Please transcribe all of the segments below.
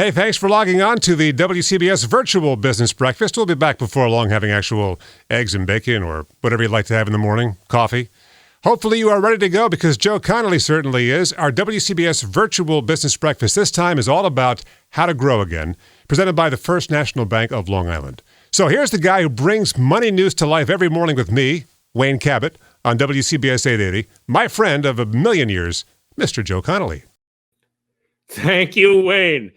Hey, thanks for logging on to the WCBS Virtual Business Breakfast. We'll be back before long having actual eggs and bacon or whatever you'd like to have in the morning, coffee. Hopefully you are ready to go because Joe Connolly certainly is. Our WCBS Virtual Business Breakfast this time is all about how to grow again, presented by the First National Bank of Long Island. So here's the guy who brings money news to life every morning with me, Wayne Cabot, on WCBS 880, my friend of a million years, Mr. Joe Connolly. Thank you, Wayne.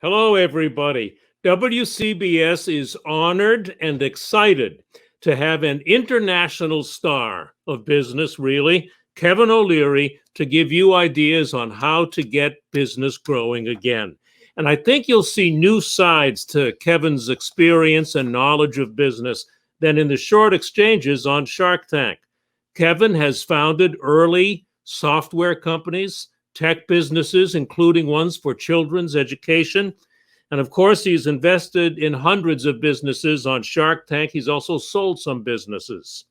Hello, everybody. WCBS is honored and excited to have an international star of business, really, Kevin OLeary, to give you ideas on how to get business growing again. And I think you'll see new sides to Kevin's experience and knowledge of business than in the short exchanges on Shark Tank. Kevin has founded early software companies, tech businesses, including ones for children's education. And of course, he's invested in hundreds of businesses on Shark Tank. He's also sold some businesses.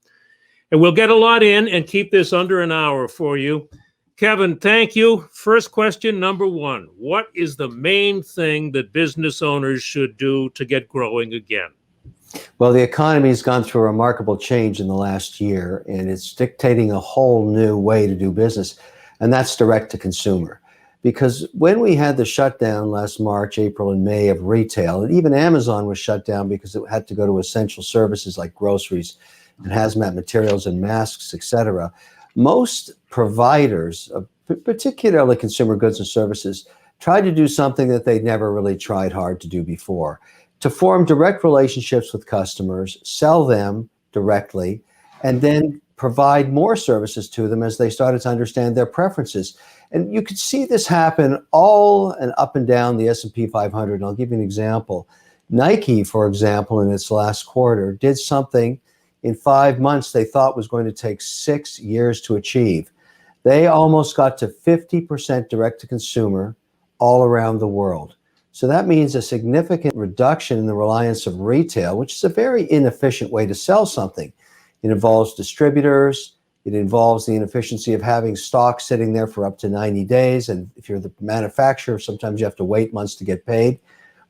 And we'll get a lot in and keep this under an hour for you. Kevin, thank you. First question, number one. What is the main thing that business owners should do to get growing again? Well, the economy has gone through a remarkable change in the last year, and it's dictating a whole new way to do business. And that's direct to consumer. Because when we had the shutdown last March, April, and May of retail, and even Amazon was shut down because it had to go to essential services like groceries and hazmat materials and masks, etc. Most providers, particularly consumer goods and services, tried to do something that they'd never really tried hard to do before, to form direct relationships with customers, sell them directly, and then provide more services to them as they started to understand their preferences. And you could see this happen all and up and down the S&P 500. And I'll give you an example. Nike, for example, in its last quarter, did something in 5 months they thought was going to take 6 years to achieve. They almost got to 50% direct to consumer all around the world. So that means a significant reduction in the reliance of retail, which is a very inefficient way to sell something. It involves distributors. It involves the inefficiency of having stock sitting there for up to 90 days. And if you're the manufacturer, sometimes you have to wait months to get paid,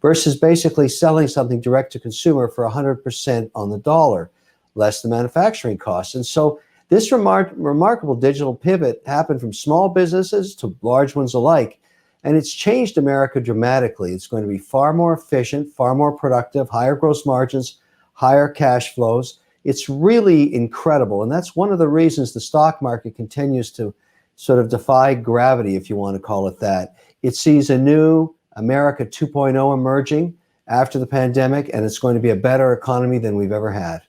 versus basically selling something direct to consumer for 100% on the dollar, less the manufacturing costs. And so this remarkable digital pivot happened from small businesses to large ones alike. And it's changed America dramatically. It's going to be far more efficient, far more productive, higher gross margins, higher cash flows. It's really incredible. And that's one of the reasons the stock market continues to sort of defy gravity, if you want to call it that. It sees a new America 2.0 emerging after the pandemic, and it's going to be a better economy than we've ever had.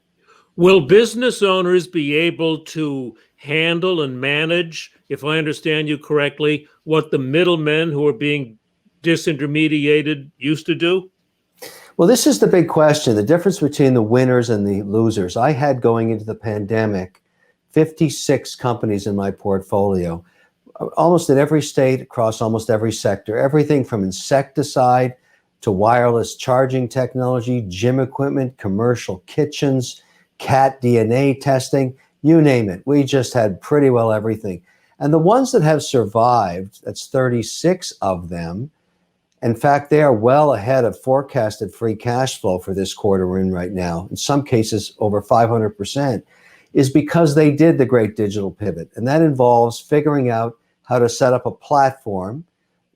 Will business owners be able to handle and manage, if I understand you correctly, what the middlemen who are being disintermediated used to do? Well, this is the big question, the difference between the winners and the losers. I had, going into the pandemic, 56 companies in my portfolio, almost in every state, across almost every sector, everything from insecticide to wireless charging technology, gym equipment, commercial kitchens, cat DNA testing, you name it. We just had pretty well everything. And the ones that have survived, that's 36 of them. In fact, they are well ahead of forecasted free cash flow for this quarter we're in right now. In some cases, over 500%, is because they did the great digital pivot. And that involves figuring out how to set up a platform.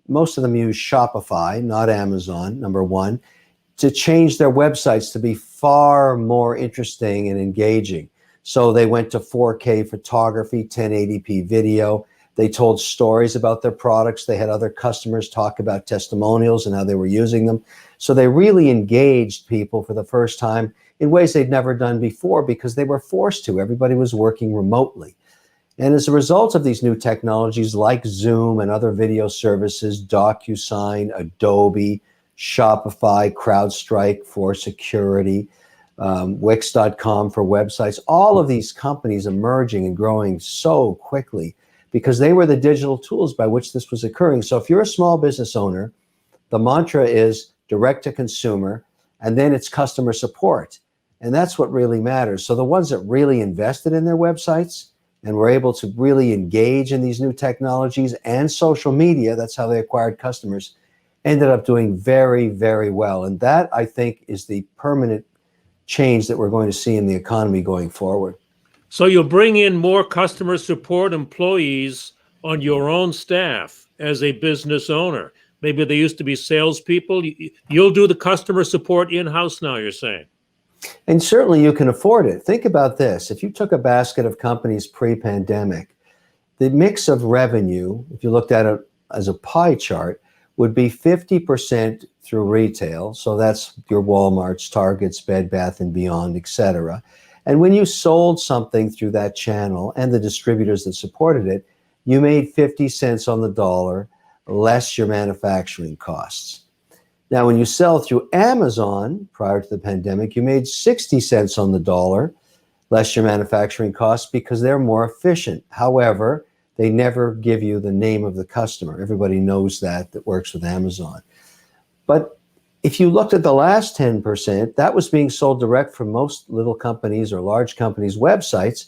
Most of them use Shopify, not Amazon, number one, to change their websites to be far more interesting and engaging. So they went to 4K photography, 1080p video. They told stories about their products. They had other customers talk about testimonials and how they were using them. So they really engaged people for the first time in ways they'd never done before because they were forced to. Everybody was working remotely. And as a result of these new technologies like Zoom and other video services, DocuSign, Adobe, Shopify, CrowdStrike for security, Wix.com for websites, all of these companies emerging and growing so quickly because they were the digital tools by which this was occurring. So if you're a small business owner, the mantra is direct to consumer, and then it's customer support. And that's what really matters. So the ones that really invested in their websites and were able to really engage in these new technologies and social media, that's how they acquired customers, ended up doing very, very well. And that, I think, is the permanent change that we're going to see in the economy going forward. So you'll bring in more customer support employees on your own staff as a business owner. Maybe they used to be salespeople. You'll do the customer support in-house now, you're saying. And certainly you can afford it. Think about this. If you took a basket of companies pre-pandemic, the mix of revenue, if you looked at it as a pie chart, would be 50% through retail. So that's your Walmarts, Targets, Bed Bath & Beyond, et cetera. And when you sold something through that channel and the distributors that supported it, you made 50 cents on the dollar, less your manufacturing costs. Now, when you sell through Amazon prior to the pandemic, you made 60 cents on the dollar, less your manufacturing costs, because they're more efficient. However, they never give you the name of the customer. Everybody knows that works with Amazon. But if you looked at the last 10%, that was being sold direct from most little companies or large companies' websites,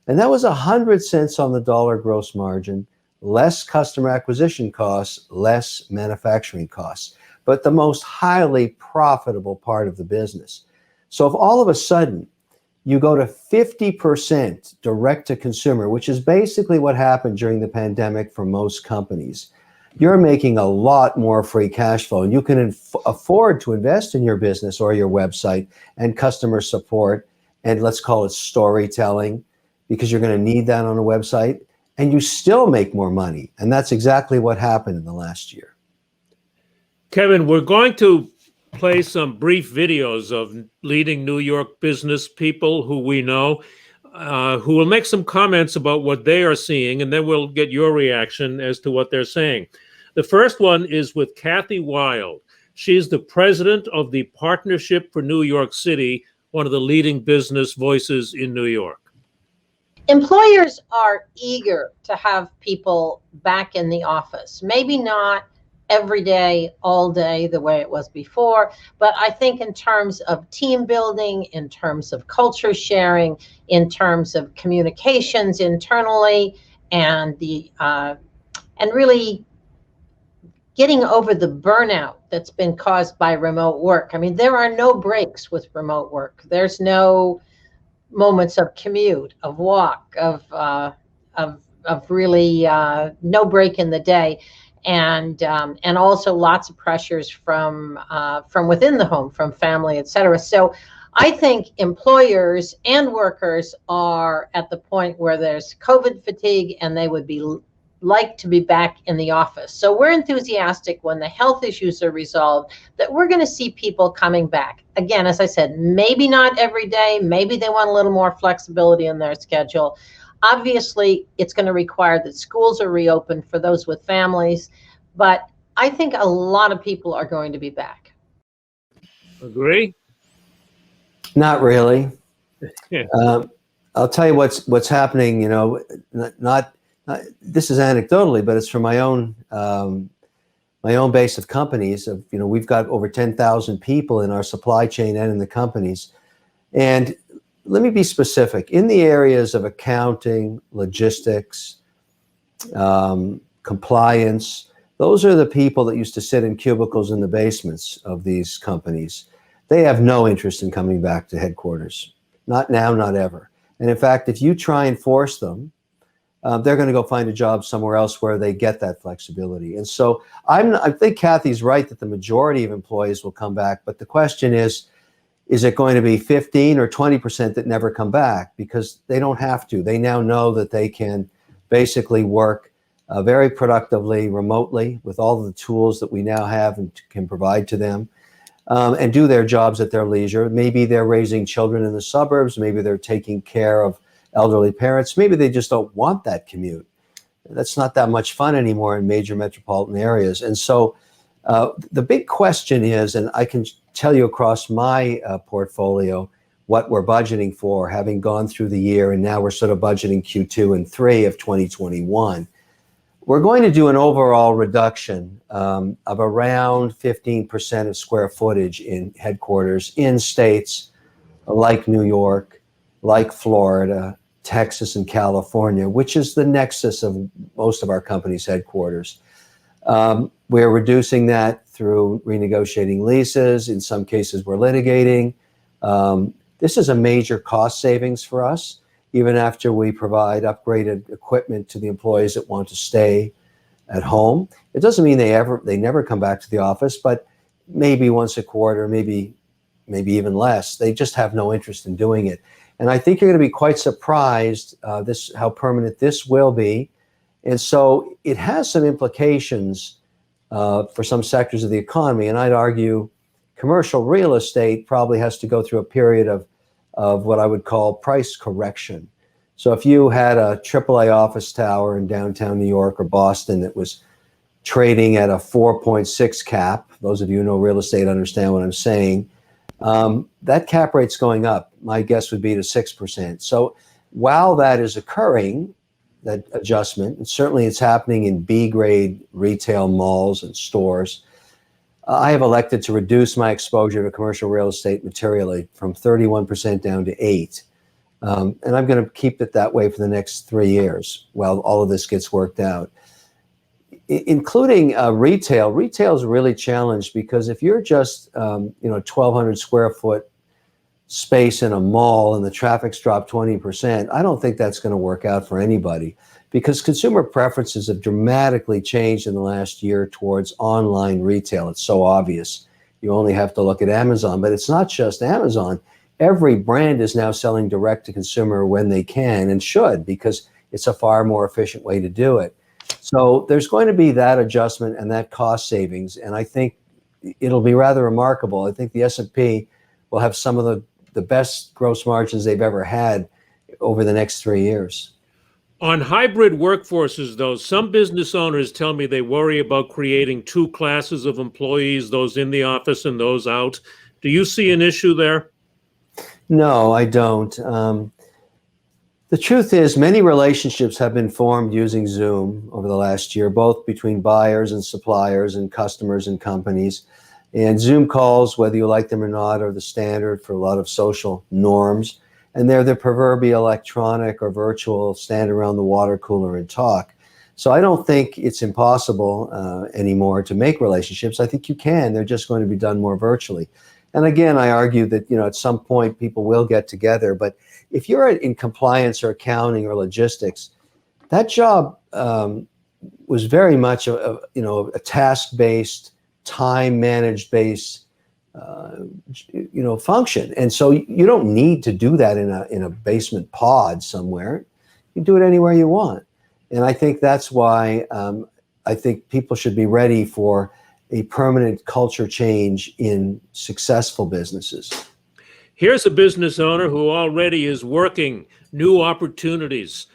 and that was 100 cents on the dollar gross margin, less customer acquisition costs, less manufacturing costs, but the most highly profitable part of the business. So if all of a sudden you go to 50% direct to consumer, which is basically what happened during the pandemic for most companies, you're making a lot more free cash flow, and you can afford to invest in your business or your website and customer support, and let's call it storytelling, because you're going to need that on a website, and you still make more money. And that's exactly what happened in the last year. Kevin, we're going to play some brief videos of leading New York business people who we know, who will make some comments about what they are seeing, and then we'll get your reaction as to what they're saying. The first one is with Kathy Wylde. She's the president of the Partnership for New York City, one of the leading business voices in New York. Employers are eager to have people back in the office. Maybe not every day, all day, the way it was before. But I think in terms of team building, in terms of culture sharing, in terms of communications internally, and really getting over the burnout that's been caused by remote work. I mean, there are no breaks with remote work. There's no moments of commute, of walk, of really no break in the day. And also lots of pressures from within the home, from family, et cetera. So I think employers and workers are at the point where there's COVID fatigue, and they would like to be back in the office. So we're enthusiastic when the health issues are resolved that we're going to see people coming back. Again, as I said, maybe not every day. Maybe they want a little more flexibility in their schedule. Obviously, it's going to require that schools are reopened for those with families, but I think a lot of people are going to be back. Agree? Not really. Yeah. I'll tell you what's happening. You know, not this is anecdotally, but it's from my own base of companies. We've got over 10,000 people in our supply chain and in the companies, and let me be specific. In the areas of accounting, logistics, compliance, those are the people that used to sit in cubicles in the basements of these companies. They have no interest in coming back to headquarters. Not now, not ever. And in fact, if you try and force them, they're going to go find a job somewhere else where they get that flexibility. And so I think Kathy's right that the majority of employees will come back. But the question is it going to be 15 or 20% that never come back? Because they don't have to. They now know that they can basically work very productively remotely with all of the tools that we now have and can provide to them, and do their jobs at their leisure. Maybe they're raising children in the suburbs. Maybe they're taking care of elderly parents. Maybe they just don't want that commute. That's not that much fun anymore in major metropolitan areas. And so the big question is, and I can tell you across my portfolio what we're budgeting for, having gone through the year, and now we're sort of budgeting Q2 and 3 of 2021. We're going to do an overall reduction of around 15% of square footage in headquarters in states like New York, like Florida, Texas, and California, which is the nexus of most of our company's headquarters. We're reducing that through renegotiating leases. In some cases, we're litigating. This is a major cost savings for us, even after we provide upgraded equipment to the employees that want to stay at home. It doesn't mean they never come back to the office, but maybe once a quarter, maybe even less. They just have no interest in doing it. And I think you're going to be quite surprised how permanent this will be. And so it has some implications for some sectors of the economy. And I'd argue commercial real estate probably has to go through a period of what I would call price correction. So if you had a AAA office tower in downtown New York or Boston that was trading at a 4.6 cap, those of you who know real estate understand what I'm saying, that cap rate's going up. My guess would be to 6%. So while that is occurring, that adjustment, and certainly it's happening in B-grade retail malls and stores, I have elected to reduce my exposure to commercial real estate materially from 31% down to 8%. And I'm going to keep it that way for the next 3 years while all of this gets worked out. Including retail. Retail is really challenged because if you're just 1,200 square foot space in a mall and the traffic's dropped 20%, I don't think that's going to work out for anybody because consumer preferences have dramatically changed in the last year towards online retail. It's so obvious. You only have to look at Amazon, but it's not just Amazon. Every brand is now selling direct to consumer when they can and should, because it's a far more efficient way to do it. So there's going to be that adjustment and that cost savings, and I think it'll be rather remarkable. I think the S&P will have some of the best gross margins they've ever had over the next 3 years. On hybrid workforces, though, some business owners tell me they worry about creating two classes of employees, those in the office and those out. Do you see an issue there? No, I don't. The truth is, many relationships have been formed using Zoom over the last year, both between buyers and suppliers and customers and companies. And Zoom calls, whether you like them or not, are the standard for a lot of social norms. And they're the proverbial electronic or virtual stand around the water cooler and talk. So I don't think it's impossible anymore to make relationships. I think you can. They're just going to be done more virtually. And again, I argue that, at some point people will get together. But if you're in compliance or accounting or logistics, that job was very much a task-based, time-managed based function. And so you don't need to do that in a basement pod somewhere. You do it anywhere you want. And I think that's why I think people should be ready for a permanent culture change in successful businesses. Here's a business owner who already is working new opportunities.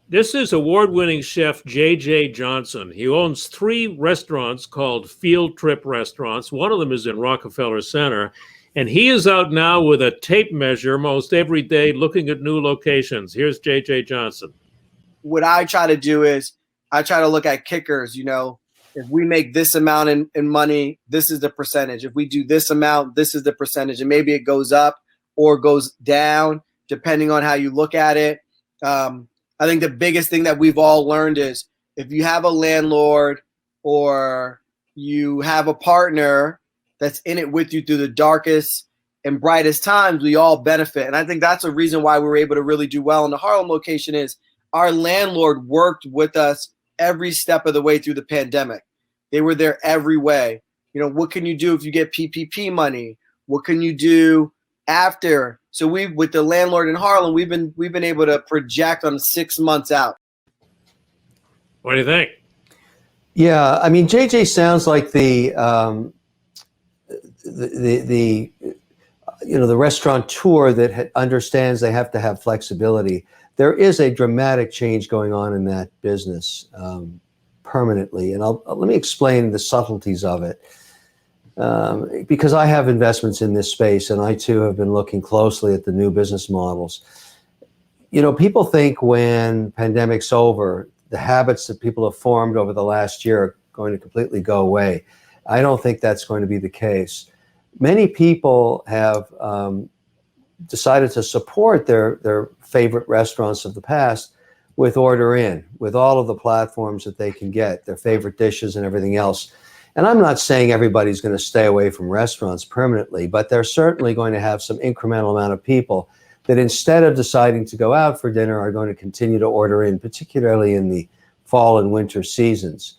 This is award-winning chef J.J. Johnson. He owns 3 restaurants called Field Trip Restaurants. One of them is in Rockefeller Center. And he is out now with a tape measure most every day looking at new locations. Here's J.J. Johnson. What I try to do is I try to look at kickers. If we make this amount in money, this is the percentage. If we do this amount, this is the percentage. And maybe it goes up or goes down, depending on how you look at it. I think the biggest thing that we've all learned is if you have a landlord or you have a partner that's in it with you through the darkest and brightest times, we all benefit. And I think that's a reason why we're able to really do well in the Harlem location is our landlord worked with us every step of the way through the pandemic. They were there every way. What can you do if you get PPP money? What can you do after? So with the landlord in Harlem, we've been able to project on 6 months out. What do you think? Yeah, I mean, JJ sounds like the restaurateur that understands they have to have flexibility. There is a dramatic change going on in that business permanently, and let me explain the subtleties of it. Because I have investments in this space, and I too have been looking closely at the new business models. People think when pandemic's over, the habits that people have formed over the last year are going to completely go away. I don't think that's going to be the case. Many people have decided to support their favorite restaurants of the past with Order In, with all of the platforms that they can get, their favorite dishes and everything else. And I'm not saying everybody's going to stay away from restaurants permanently, but they're certainly going to have some incremental amount of people that instead of deciding to go out for dinner are going to continue to order in, particularly in the fall and winter seasons.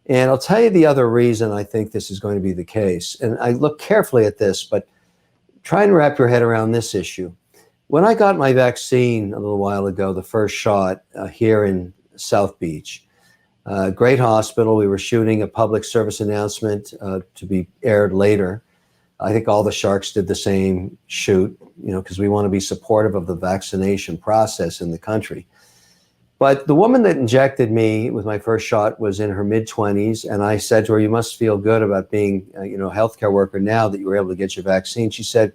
And I'll tell you the other reason I think this is going to be the case. And I look carefully at this, but try and wrap your head around this issue. When I got my vaccine a little while ago, the first shot here in South Beach, great hospital. We were shooting a public service announcement to be aired later. I think all the Sharks did the same shoot, because we want to be supportive of the vaccination process in the country. But the woman that injected me with my first shot was in her mid-20s, and I said to her, "You must feel good about being, a healthcare worker now that you were able to get your vaccine." She said,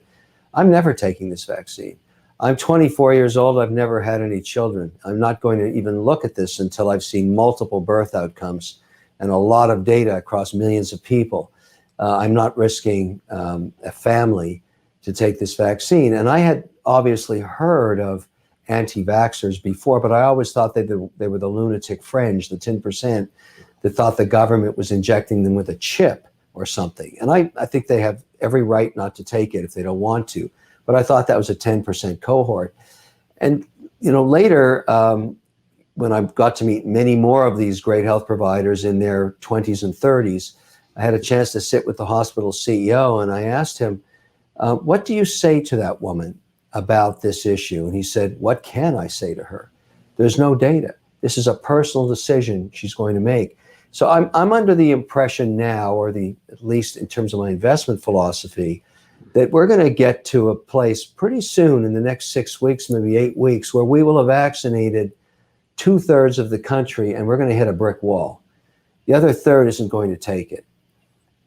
"I'm never taking this vaccine. I'm 24 years old. I've never had any children. I'm not going to even look at this until I've seen multiple birth outcomes and a lot of data across millions of people. I'm not risking a family to take this vaccine." And I had obviously heard of anti-vaxxers before, but I always thought they were the lunatic fringe, the 10% that thought the government was injecting them with a chip or something. And I think they have every right not to take it if they don't want to. But I thought that was a 10% cohort. And, later, when I got to meet many more of these great health providers in their 20s and 30s, I had a chance to sit with the hospital CEO, and I asked him, "What do you say to that woman about this issue?" And he said, "What can I say to her? There's no data. This is a personal decision she's going to make." So I'm under the impression now, or at least in terms of my investment philosophy, that we're going to get to a place pretty soon in the next 6 weeks, maybe 8 weeks, where we will have vaccinated 2/3 of the country, and we're going to hit a brick wall. The other third isn't going to take it.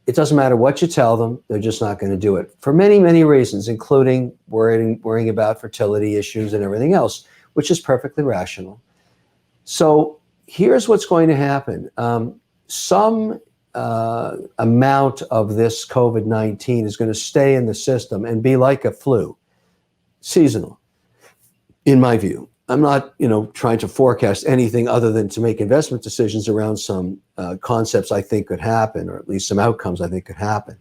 It doesn't matter what you tell them, they're just not going to do it for many, many reasons, including worrying about fertility issues and everything else, which is perfectly rational. So here's what's going to happen. Some amount of this COVID-19 is going to stay in the system and be like a flu, seasonal, in my view. I'm not, trying to forecast anything other than to make investment decisions around some concepts I think could happen, or at least some outcomes I think could happen.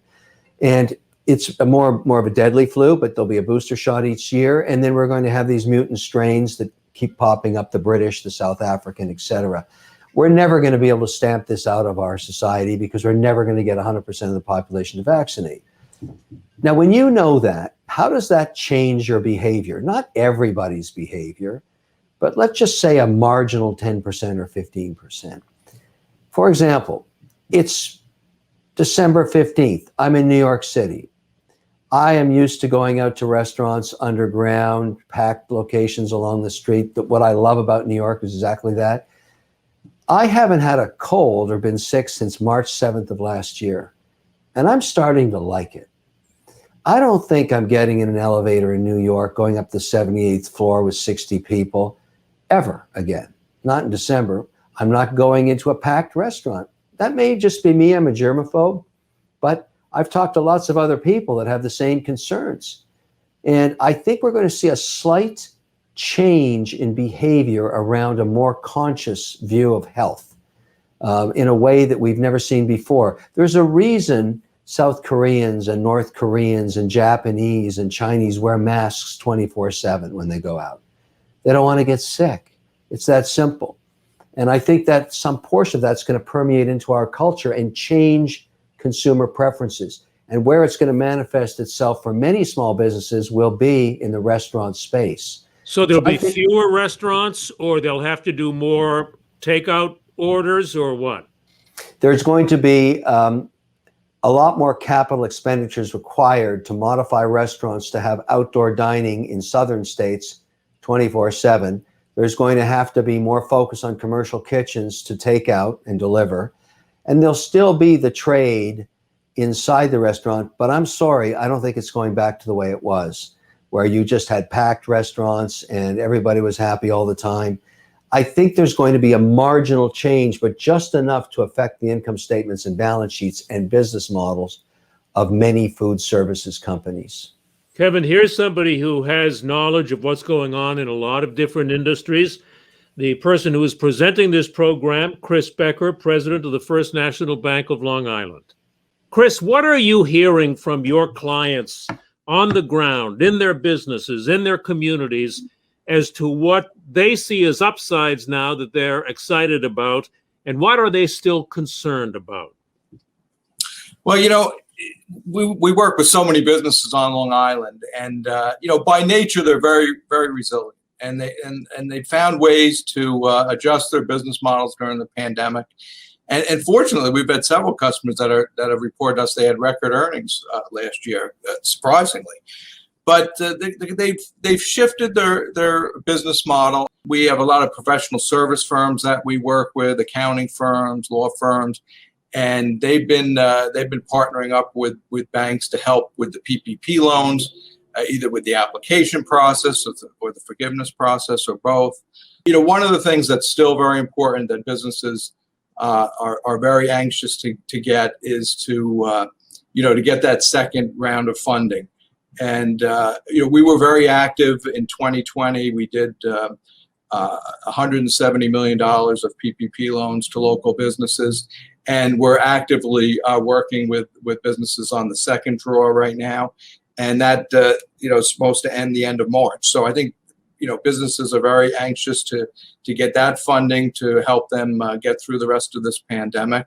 And it's more of a deadly flu, but there'll be a booster shot each year. And then we're going to have these mutant strains that keep popping up, the British, the South African, et cetera. We're never going to be able to stamp this out of our society because we're never going to get 100% of the population to vaccinate. Now, when you know that, how does that change your behavior? Not everybody's behavior, but let's just say a marginal 10% or 15%. For example, it's December 15th. I'm in New York City. I am used to going out to restaurants, underground, packed locations along the street. What I love about New York is exactly that. I haven't had a cold or been sick since March 7th of last year, and I'm starting to like it. I don't think I'm getting in an elevator in New York going up the 78th floor with 60 people ever again. Not in December. I'm not going into a packed restaurant. That may just be me. I'm a germaphobe, but I've talked to lots of other people that have the same concerns. And I think we're going to see a slight change in behavior around a more conscious view of health in a way that we've never seen before. There's a reason South Koreans and North Koreans and Japanese and Chinese wear masks 24/7 when they go out. They don't want to get sick. It's that simple. And I think that some portion of that's going to permeate into our culture and change consumer preferences. And where it's going to manifest itself for many small businesses will be in the restaurant space. So there'll be fewer restaurants, or they'll have to do more takeout orders, or what? There's going to be a lot more capital expenditures required to modify restaurants to have outdoor dining in southern states 24/7. There's going to have to be more focus on commercial kitchens to take out and deliver. And there'll still be the trade inside the restaurant, but I'm sorry, I don't think it's going back to the way it was, where you just had packed restaurants and everybody was happy all the time. I think there's going to be a marginal change, but just enough to affect the income statements and balance sheets and business models of many food services companies. Kevin, here's somebody who has knowledge of what's going on in a lot of different industries. The person who is presenting this program, Chris Becker, president of the First National Bank of Long Island. Chris, what are you hearing from your clients on the ground, in their businesses, in their communities, as to what they see as upsides now that they're excited about, and what are they still concerned about? Well, we work with so many businesses on Long Island, and by nature they're very, very resilient, and they found ways to adjust their business models during the pandemic. And fortunately, we've had several customers that have reported us they had record earnings last year, surprisingly. But they've shifted their business model. We have a lot of professional service firms that we work with, accounting firms, law firms, and they've been partnering up with banks to help with the PPP loans, either with the application process or the forgiveness process, or both. One of the things that's still very important that businesses are very anxious to get is to get that second round of funding. And we were very active in 2020. We did $170 million of PPP loans to local businesses, and we're actively working with businesses on the second draw right now, and that is supposed to end the end of March. So I think businesses are very anxious to get that funding to help them get through the rest of this pandemic,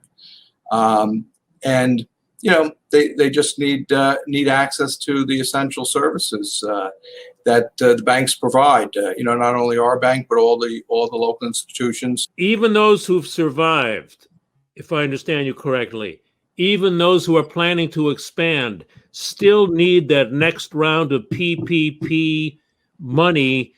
and they just need access to the essential services that the banks provide. Not only our bank, but all the local institutions. Even those who've survived, if I understand you correctly, even those who are planning to expand, still need that next round of PPP money.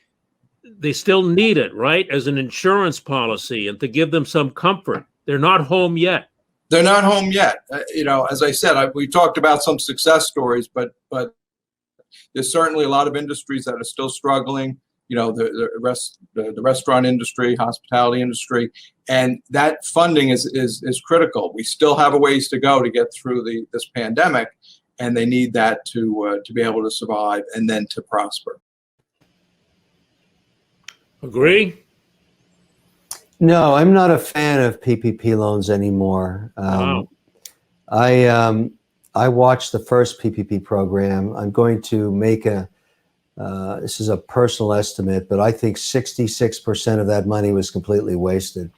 They still need it, right, as an insurance policy and to give them some comfort. They're not home yet. They're not home yet. As I said, we talked about some success stories, but there's certainly a lot of industries that are still struggling. The restaurant industry, hospitality industry, and that funding is critical. We still have a ways to go to get through this pandemic, and they need that to be able to survive and then to prosper. Agree? No, I'm not a fan of PPP loans anymore. Wow. I watched the first PPP program. I'm going to make this is a personal estimate, but I think 66% of that money was completely wasted.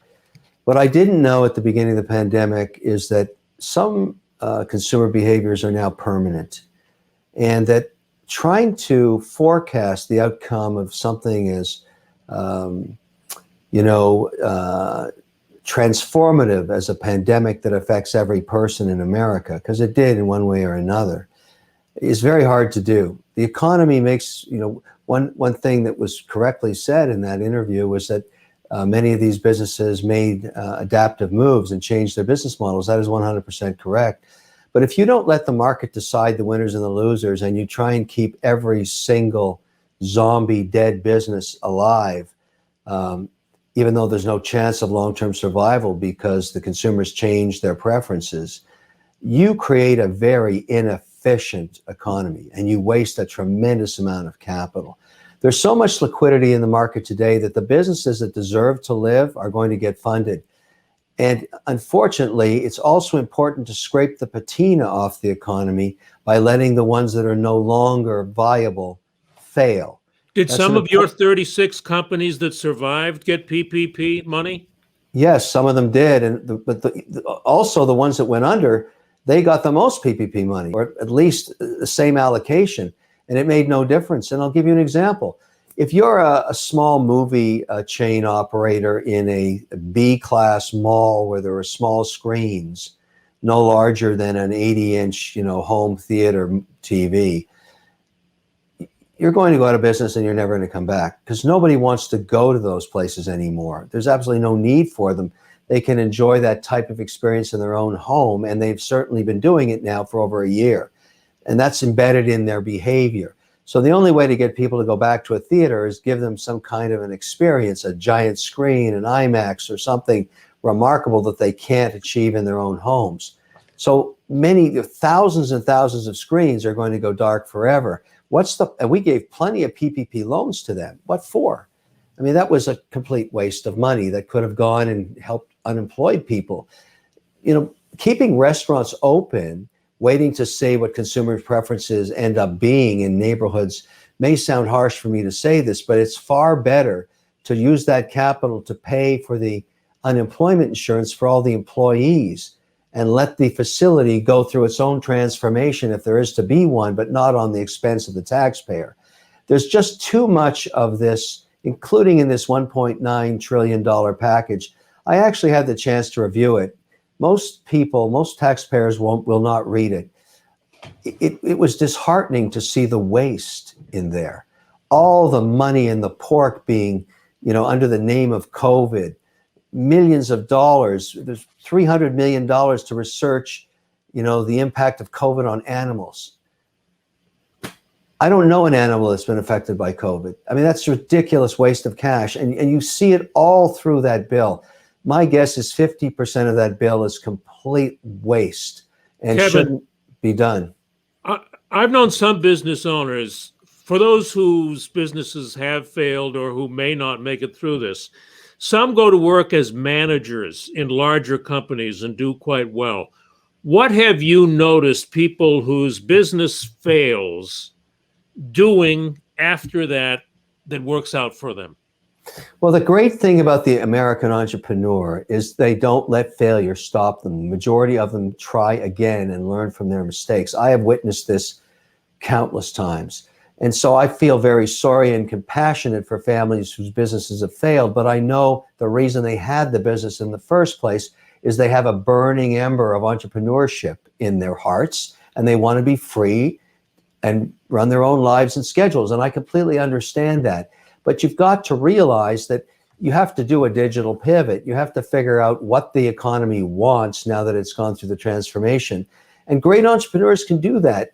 What I didn't know at the beginning of the pandemic is that some consumer behaviors are now permanent, and that trying to forecast the outcome of something as transformative as a pandemic that affects every person in America, because it did in one way or another, is very hard to do. The economy makes, one thing that was correctly said in that interview was that many of these businesses made adaptive moves and changed their business models. That is 100% correct. But if you don't let the market decide the winners and the losers, and you try and keep every single zombie dead business alive, even though there's no chance of long-term survival because the consumers change their preferences, you create a very inefficient economy and you waste a tremendous amount of capital. There's so much liquidity in the market today that the businesses that deserve to live are going to get funded. And unfortunately, it's also important to scrape the patina off the economy by letting the ones that are no longer viable fail. Did some of your 36 companies that survived get PPP money? Yes, some of them did. But also the ones that went under, they got the most PPP money, or at least the same allocation. And it made no difference. And I'll give you an example. If you're a small movie chain operator in a B-class mall where there are small screens, no larger than an 80-inch, home theater TV, you're going to go out of business and you're never going to come back, because nobody wants to go to those places anymore. There's absolutely no need for them. They can enjoy that type of experience in their own home, and they've certainly been doing it now for over a year. And that's embedded in their behavior. So the only way to get people to go back to a theater is give them some kind of an experience, a giant screen, an IMAX, or something remarkable that they can't achieve in their own homes. So thousands and thousands of screens are going to go dark forever. And we gave plenty of PPP loans to them. What for? I mean, that was a complete waste of money that could have gone and helped unemployed people. Keeping restaurants open waiting to see what consumer preferences end up being in neighborhoods may sound harsh for me to say this, but it's far better to use that capital to pay for the unemployment insurance for all the employees and let the facility go through its own transformation if there is to be one, but not on the expense of the taxpayer. There's just too much of this, including in this $1.9 trillion package. I actually had the chance to review it. Most people, most taxpayers will not read it. It was disheartening to see the waste in there. All the money in the pork being, under the name of COVID, millions of dollars. There's $300 million to research, the impact of COVID on animals. I don't know an animal that's been affected by COVID. I mean, that's a ridiculous waste of cash. And you see it all through that bill. My guess is 50% of that bill is complete waste and Kevin, shouldn't be done. I've known some business owners, for those whose businesses have failed or who may not make it through this, some go to work as managers in larger companies and do quite well. What have you noticed people whose business fails doing after that works out for them? Well, the great thing about the American entrepreneur is they don't let failure stop them. The majority of them try again and learn from their mistakes. I have witnessed this countless times. And so I feel very sorry and compassionate for families whose businesses have failed, but I know the reason they had the business in the first place is they have a burning ember of entrepreneurship in their hearts, and they want to be free and run their own lives and schedules. And I completely understand that. But you've got to realize that you have to do a digital pivot. You have to figure out what the economy wants now that it's gone through the transformation. And great entrepreneurs can do that.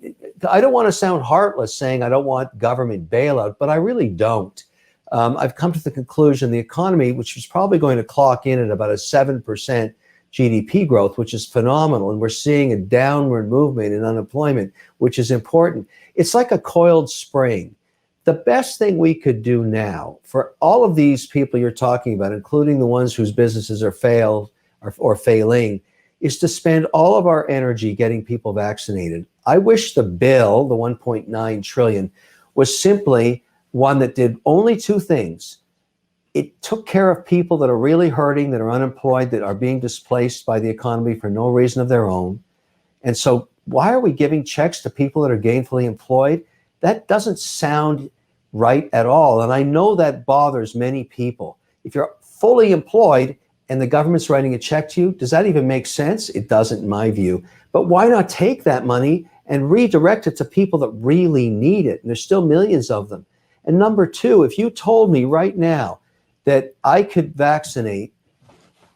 I don't want to sound heartless saying I don't want government bailout, but I really don't. I've come to the conclusion the economy, which is probably going to clock in at about a 7% GDP growth, which is phenomenal, and we're seeing a downward movement in unemployment, which is important. It's like a coiled spring. The best thing we could do now for all of these people you're talking about, including the ones whose businesses are failed or failing, is to spend all of our energy getting people vaccinated. I wish the bill, the 1.9 trillion, was simply one that did only two things. It took care of people that are really hurting, that are unemployed, that are being displaced by the economy for no reason of their own. And so why are we giving checks to people that are gainfully employed? That doesn't sound right at all. And I know that bothers many people. If you're fully employed and the government's writing a check to you, does that even make sense? It doesn't, in my view. But why not take that money and redirect it to people that really need it? And there's still millions of them. And number two, if you told me right now that I could vaccinate,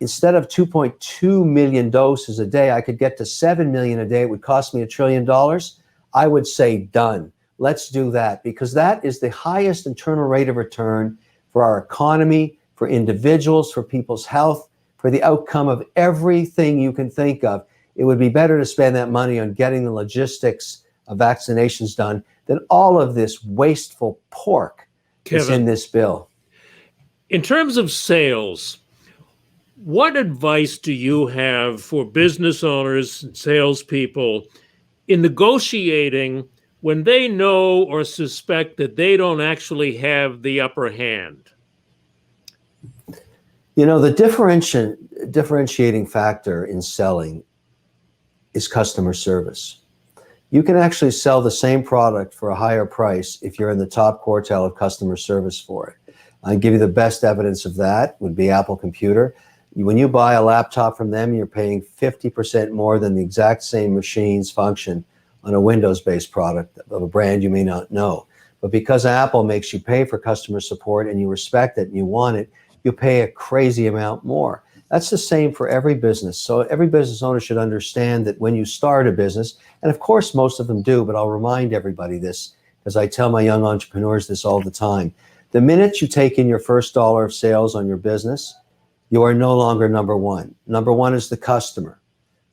instead of 2.2 million doses a day, I could get to 7 million a day, it would cost me $1 trillion, I would say done. Let's do that, because that is the highest internal rate of return for our economy, for individuals, for people's health, for the outcome of everything you can think of. It would be better to spend that money on getting the logistics of vaccinations done than all of this wasteful pork that's in this bill. In terms of sales, what advice do you have for business owners and salespeople in negotiating when they know or suspect that they don't actually have the upper hand? The differentiating factor in selling is customer service. You can actually sell the same product for a higher price if you're in the top quartile of customer service for it. I'll give you the best evidence of that would be Apple Computer. When you buy a laptop from them, you're paying 50% more than the exact same machine's function on a Windows-based product of a brand you may not know. But because Apple makes you pay for customer support and you respect it and you want it, you pay a crazy amount more. That's the same for every business. So every business owner should understand that when you start a business, and of course most of them do, but I'll remind everybody this, because I tell my young entrepreneurs this all the time. The minute you take in your first dollar of sales on your business, you are no longer number one. Number one is the customer.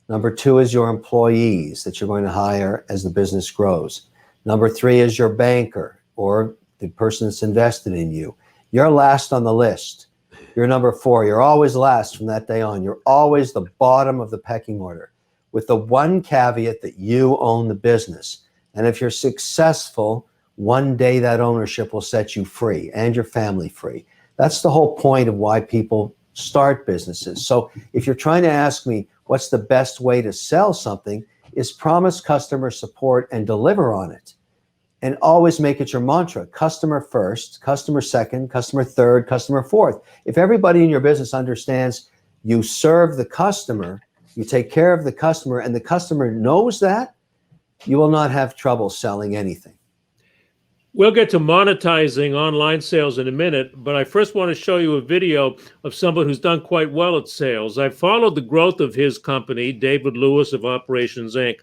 Number two is your employees that you're going to hire as the business grows. Number three is your banker or the person that's invested in you. You're last on the list. You're number four. You're always last from that day on. You're always the bottom of the pecking order. with the one caveat that you own the business. And if you're successful, one day that ownership will set you free and your family free. That's the whole point of why people start businesses. So if you're trying to ask me what's the best way to sell something, is promise customer support and deliver on it. And always make it your mantra: customer first, customer second, customer third, customer fourth. If everybody in your business understands you serve the customer, you take care of the customer, and the customer knows that, you will not have trouble selling anything. We'll get to monetizing online sales in a minute, but I first want to show you a video of someone who's done quite well at sales. I followed the growth of his company, David Lewis of Operations Inc.,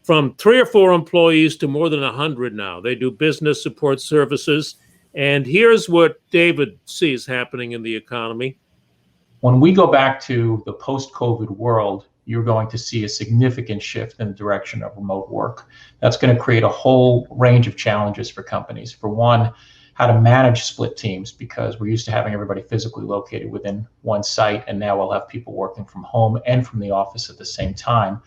from 3 or 4 employees to more than 100 now. They do business support services. And here's what David sees happening in the economy. When we go back to the post-COVID world, you're going to see a significant shift in the direction of remote work. That's going to create a whole range of challenges for companies. For one, how to manage split teams, because we're used to having everybody physically located within one site, and now we'll have people working from home and from the office at the same time.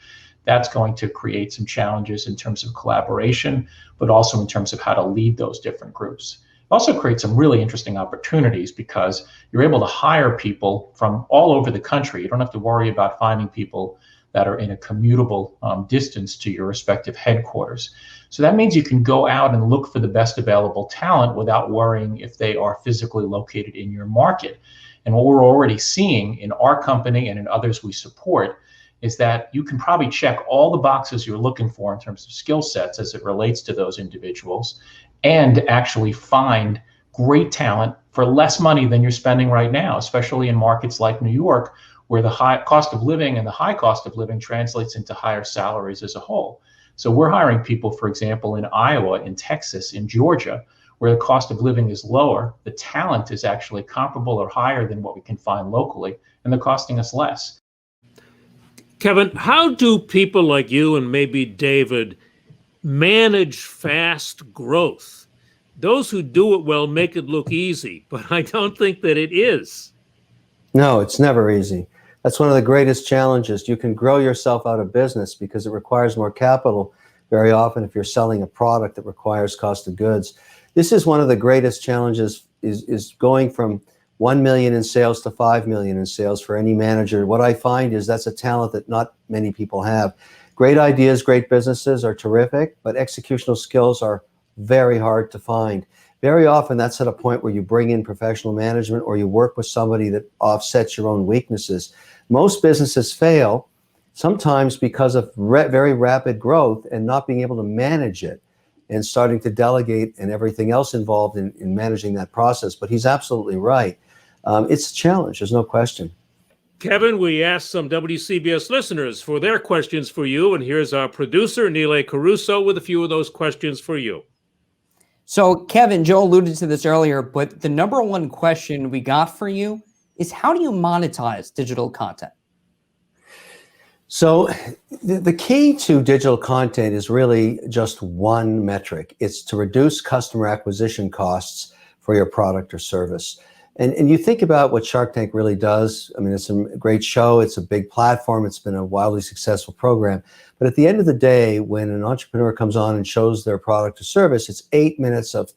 That's going to create some challenges in terms of collaboration, but also in terms of how to lead those different groups. It also creates some really interesting opportunities because you're able to hire people from all over the country. You don't have to worry about finding people that are in a commutable distance to your respective headquarters. So that means you can go out and look for the best available talent without worrying if they are physically located in your market. And what we're already seeing in our company and in others we support is that you can probably check all the boxes you're looking for in terms of skill sets as it relates to those individuals, and actually find great talent for less money than you're spending right now, especially in markets like New York, where the high cost of living and the high cost of living translates into higher salaries as a whole. So we're hiring people, for example, in Iowa, in Texas, in Georgia, where the cost of living is lower. The talent is actually comparable or higher than what we can find locally, and they're costing us less. Kevin, how do people like you and maybe David manage fast growth? Those who do it well make it look easy, but I don't think that it is. No, it's never easy. That's one of the greatest challenges. You can grow yourself out of business because it requires more capital very often if you're selling a product that requires cost of goods. This is one of the greatest challenges, is going from 1 million in sales to 5 million in sales for any manager. What I find is that's a talent that not many people have. Great ideas, great businesses are terrific, but executional skills are very hard to find. Very often that's at a point where you bring in professional management or you work with somebody that offsets your own weaknesses. Most businesses fail sometimes because of very rapid growth and not being able to manage it and starting to delegate and everything else involved in managing that process. But he's absolutely right. It's a challenge, there's no question. Kevin, we asked some WCBS listeners for their questions for you, and here's our producer, Neil Caruso, with a few of those questions for you. So, Kevin, Joe alluded to this earlier, but the number one question we got for you is, how do you monetize digital content? So the key to digital content is really just one metric. It's to reduce customer acquisition costs for your product or service. And you think about what Shark Tank really does. I mean, it's a great show. It's a big platform. It's been a wildly successful program. But at the end of the day, when an entrepreneur comes on and shows their product or service, it's 8 minutes of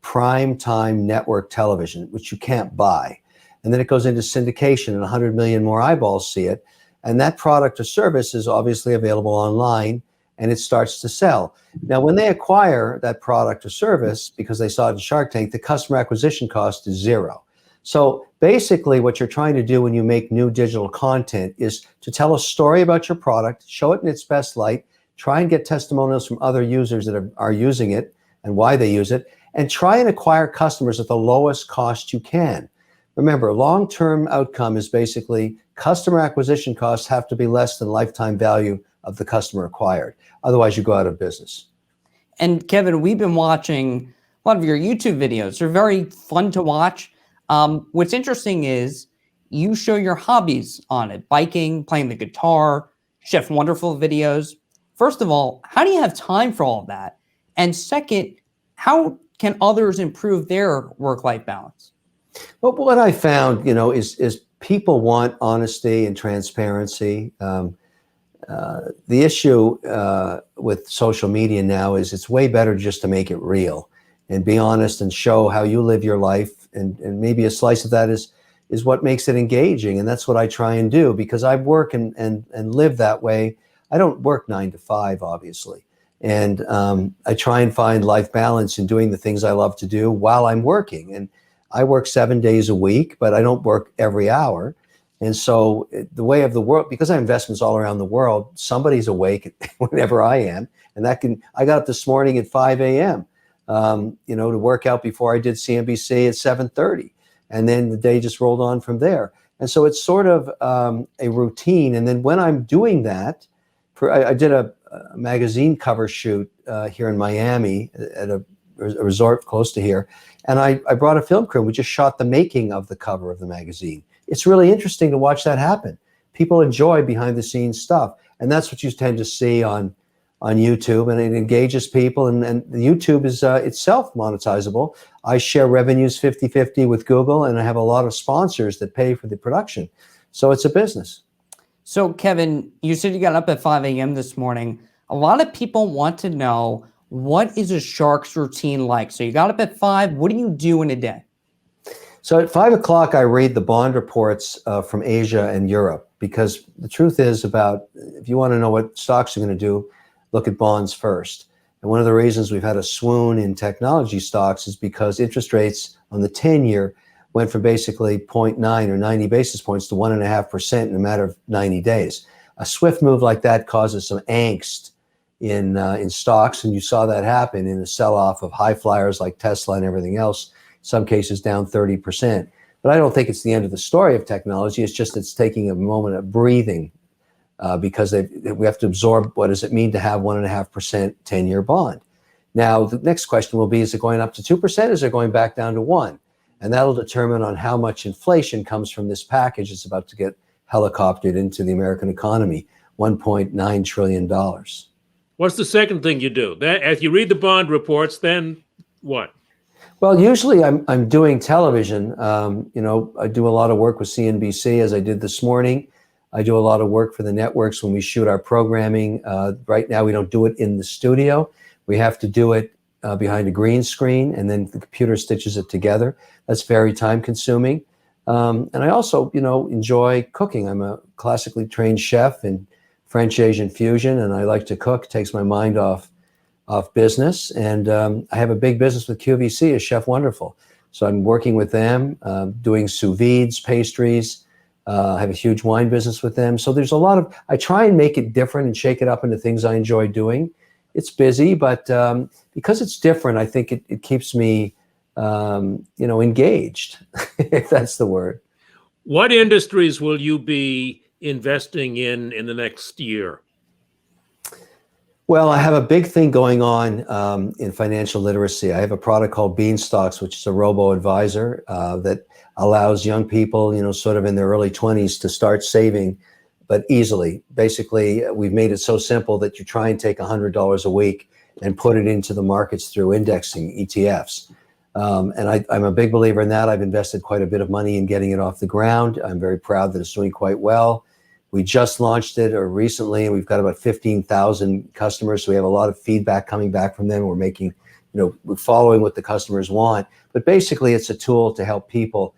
prime time network television, which you can't buy. And then it goes into syndication and 100 million more eyeballs see it. And that product or service is obviously available online and it starts to sell. Now, when they acquire that product or service, because they saw it in Shark Tank, the customer acquisition cost is zero. So basically what you're trying to do when you make new digital content is to tell a story about your product, show it in its best light, try and get testimonials from other users that are using it and why they use it, and try and acquire customers at the lowest cost you can. Remember, long-term outcome is basically customer acquisition costs have to be less than lifetime value of the customer acquired. Otherwise, you go out of business. And Kevin, we've been watching a lot of your YouTube videos. They're very fun to watch. What's interesting is you show your hobbies on it: biking, playing the guitar, Chef Wonderful videos. First of all, how do you have time for all of that? And second, how can others improve their work-life balance? Well, what I found, is people want honesty and transparency. The issue with social media now is it's way better just to make it real and be honest and show how you live your life. And maybe a slice of that is what makes it engaging. And that's what I try and do, because I work and live that way. I don't work 9 to 5, obviously. And I try and find life balance in doing the things I love to do while I'm working. And I work 7 days a week, but I don't work every hour. And so the way of the world, because I have investments all around the world, somebody's awake whenever I am. And I got up this morning at 5 a.m., to work out before I did CNBC at 7:30. And then the day just rolled on from there. And so it's sort of a routine. And then when I'm doing that, I did a magazine cover shoot here in Miami at a resort close to here. And I brought a film crew. We just shot the making of the cover of the magazine. It's really interesting to watch that happen. People enjoy behind the scenes stuff. And that's what you tend to see on YouTube, and it engages people. And the YouTube is itself monetizable. I share revenues 50-50 with Google, and I have a lot of sponsors that pay for the production. So it's a business. So Kevin, you said you got up at 5 a.m. this morning. A lot of people want to know, what is a shark's routine like? So you got up at 5. What do you do in a day? So at 5 o'clock, I read the bond reports from Asia and Europe, because the truth is, if you want to know what stocks are going to do, look at bonds first. And one of the reasons we've had a swoon in technology stocks is because interest rates on the 10-year went from basically 0.9 or 90 basis points to 1.5% in a matter of 90 days. A swift move like that causes some angst in stocks, and you saw that happen in the sell-off of high flyers like Tesla and everything else. Some cases down 30%. But I don't think it's the end of the story of technology. It's just it's taking a moment of breathing because we have to absorb what does it mean to have 1.5% 10-year bond. Now, the next question will be, is it going up to 2%? Is it going back down to 1%? And that'll determine on how much inflation comes from this package. It's about to get helicoptered into the American economy, $1.9 trillion. What's the second thing you do? As you read the bond reports, then what? Well, usually I'm doing television. I do a lot of work with CNBC, as I did this morning. I do a lot of work for the networks when we shoot our programming. Right now, we don't do it in the studio. We have to do it behind a green screen, and then the computer stitches it together. That's very time consuming. And I also, enjoy cooking. I'm a classically trained chef in French Asian fusion, and I like to cook. It takes my mind off business. And I have a big business with QVC, as Chef Wonderful. So I'm working with them, doing sous vides, pastries. I have a huge wine business with them. So there's I try and make it different and shake it up into things I enjoy doing. It's busy, but because it's different, I think it keeps me, engaged, if that's the word. What industries will you be investing in the next year? Well, I have a big thing going on in financial literacy. I have a product called Beanstocks, which is a robo-advisor that allows young people, sort of in their early 20s to start saving, but easily. Basically, we've made it so simple that you try and take $100 a week and put it into the markets through indexing ETFs. And I'm a big believer in that. I've invested quite a bit of money in getting it off the ground. I'm very proud that it's doing quite well. We just launched it recently, and we've got about 15,000 customers. So we have a lot of feedback coming back from them. We're making, we're following what the customers want. But basically, it's a tool to help people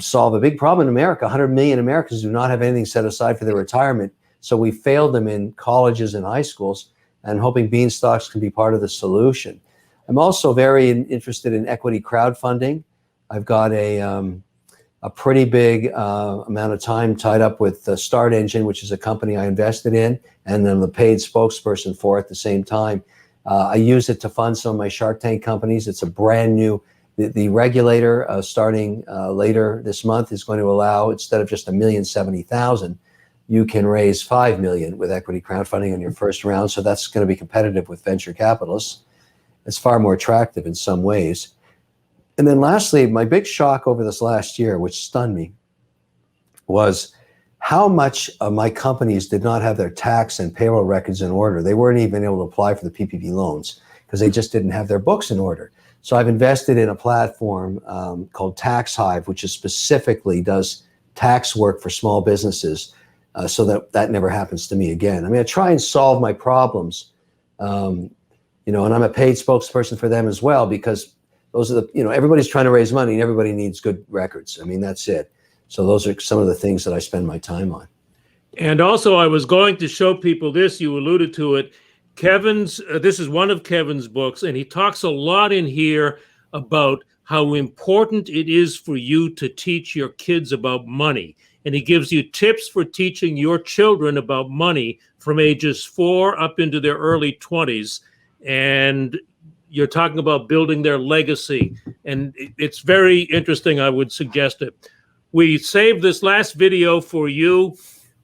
solve a big problem in America. 100 million Americans do not have anything set aside for their retirement. So we failed them in colleges and high schools, and hoping Beanstocks can be part of the solution. I'm also very interested in equity crowdfunding. I've got a pretty big amount of time tied up with the Start Engine, which is a company I invested in, and I'm the paid spokesperson for it at the same time. I use it to fund some of my Shark Tank companies. It's a brand new, the regulator starting later this month is going to allow, instead of just $1,070,000, you can raise $5 million with equity crowdfunding on your first round. So that's going to be competitive with venture capitalists. It's far more attractive in some ways. And then lastly, my big shock over this last year, which stunned me, was how much of my companies did not have their tax and payroll records in order. They weren't even able to apply for the PPP loans because they just didn't have their books in order. So I've invested in a platform called Tax Hive, which is specifically does tax work for small businesses. so that never happens to me again. I mean, I try and solve my problems, and I'm a paid spokesperson for them as well, because those are everybody's trying to raise money and everybody needs good records. I mean, that's it. So those are some of the things that I spend my time on. And also, I was going to show people this, you alluded to it. This is one of Kevin's books, and he talks a lot in here about how important it is for you to teach your kids about money. And he gives you tips for teaching your children about money from ages 4 up into their early 20s. And you're talking about building their legacy. And it's very interesting. I would suggest it. We saved this last video for you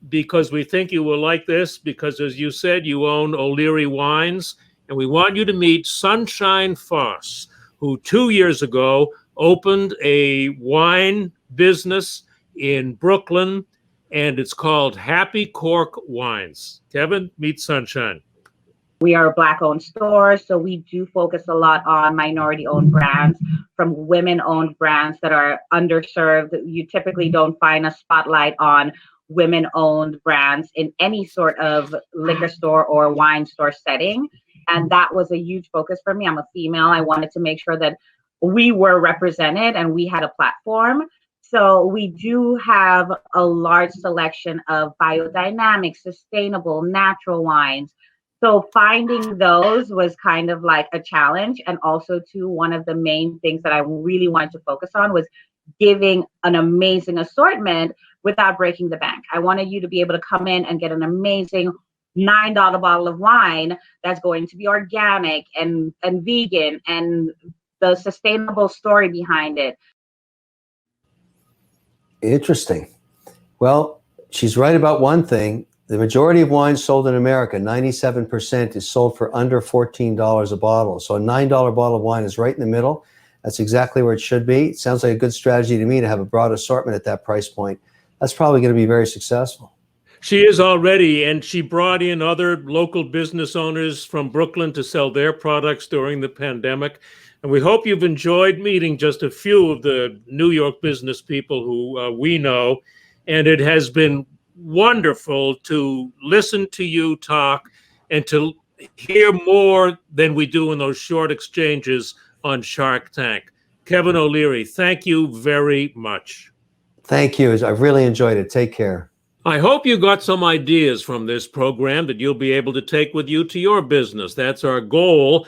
because we think you will like this, because as you said, you own OLeary Wines, and we want you to meet Sunshine Foss, who 2 years ago opened a wine business in Brooklyn, and it's called Happy Cork Wines. Kevin, meet Sunshine. We are a Black-owned store, so we do focus a lot on minority-owned brands, from women-owned brands that are underserved. You typically don't find a spotlight on women-owned brands in any sort of liquor store or wine store setting. And that was a huge focus for me. I'm a female. I wanted to make sure that we were represented and we had a platform. So we do have a large selection of biodynamic, sustainable, natural wines. So finding those was kind of like a challenge. And also, too, one of the main things that I really wanted to focus on was giving an amazing assortment without breaking the bank. I wanted you to be able to come in and get an amazing $9 bottle of wine that's going to be organic and vegan, and the sustainable story behind it. Interesting. Well, she's right about one thing. The majority of wines sold in America, 97%, is sold for under $14 a bottle. So a $9 bottle of wine is right in the middle. That's exactly where it should be. It sounds like a good strategy to me to have a broad assortment at that price point. That's probably going to be very successful. She is already, and she brought in other local business owners from Brooklyn to sell their products during the pandemic. And we hope you've enjoyed meeting just a few of the New York business people who we know. And it has been wonderful to listen to you talk and to hear more than we do in those short exchanges on Shark Tank. Kevin OLeary, thank you very much. Thank you. I've really enjoyed it. Take care. I hope you got some ideas from this program that you'll be able to take with you to your business. That's our goal.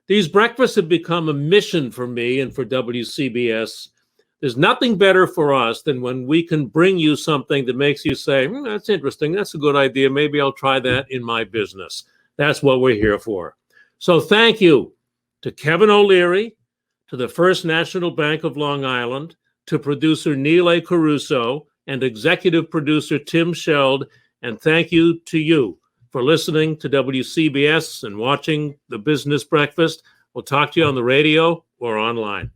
These breakfasts have become a mission for me and for WCBS. There's nothing better for us than when we can bring you something that makes you say, that's interesting, that's a good idea, maybe I'll try that in my business. That's what we're here for. So thank you to Kevin OLeary, to the First National Bank of Long Island, to producer Neil A. Caruso, and executive producer Tim Sheld, and thank you to you for listening to WCBS and watching the Business Breakfast. We'll talk to you on the radio or online.